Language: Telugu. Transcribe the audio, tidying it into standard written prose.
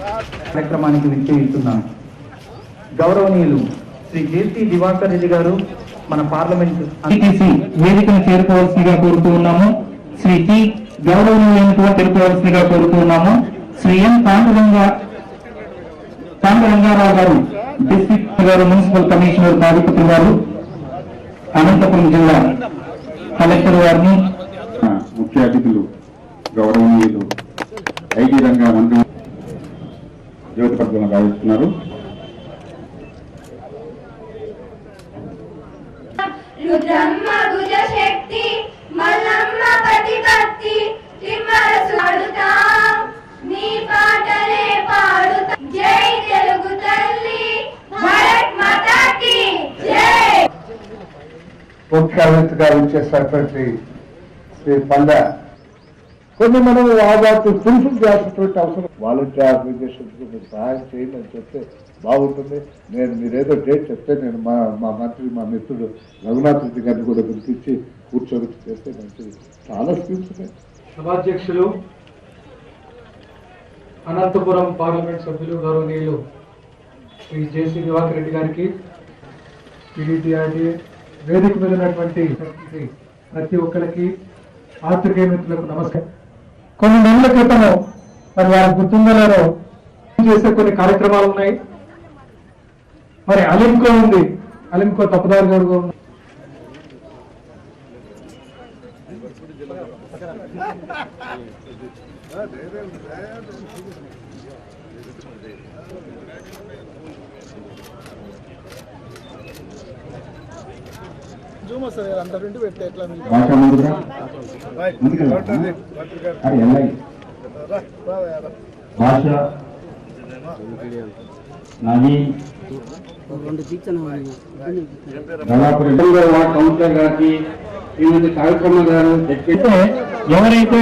కార్యక్రమానికి విచ్చేస్తున్నాను. గౌరవనీయులు శ్రీ జేసీ దివాకర్ రెడ్డి గారు మన పార్లమెంట్ వేదికను చేరుకోవాల్సిందిగా కోరుతూ ఉన్నాము. శ్రీ టి గౌరవనీయులను తెలుపుకోవాల్సిందిగా కోరుతూ ఉన్నాము. శ్రీ ఎన్ తాండరంగారావు గారు డిస్ట్రిక్ట్ గారు మున్సిపల్ కమిషనర్ తాడిపత్రి గారు, అనంతపురం జిల్లా కలెక్టర్ గారిని, ముఖ్య అతిథులు గౌరవనీయులు ఐటీ రంగ మంత్రి జ్యోతి పద్మను భావిస్తున్నారు. ముఖ్య అతిథిగా ఇచ్చేసినటువంటి శ్రీ పల్లె కొన్ని మనం వాదాలు పురుషులు చేసినటువంటి అవసరం వాలంటీర్ ఆర్గనైజేషన్స్ మీరు సహాయం చేయండి అని చెప్తే బాగుంటుంది. మీరేదో డేట్ చెప్తే నేను మా మంత్రి మా మిత్రుడు రఘునాథ్ రెడ్డి గారిని కూడా పిలిపించి కూర్చోబెట్టి చేస్తే మంచిది. చాలా స్కీమ్స్ ఉన్నాయి. సభాధ్యక్షులు, అనంతపురం పార్లమెంట్ సభ్యులు గౌరవనీయులు శ్రీ జేసీ దివాకర్ రెడ్డి గారికి, టీడీటీఆర్డీఏ వేదిక మీద ఉన్నటువంటి ప్రతి ఒక్కరికి, ఆర్థిక మిత్రులకు నమస్కారం. కొన్ని నెలల క్రితం మరి వారి గుర్తుందలలో చేసే కొన్ని కార్యక్రమాలు ఉన్నాయి. మరి అలింకో ఉంది, అలింకో తప్పుదారు గారు ఉంది. భాషా మంత్రి భాష నవీన్ కౌన్సిలర్ గారికి, శ్రీమతి సావిత్రమ్మ గారు, ఎవరైతే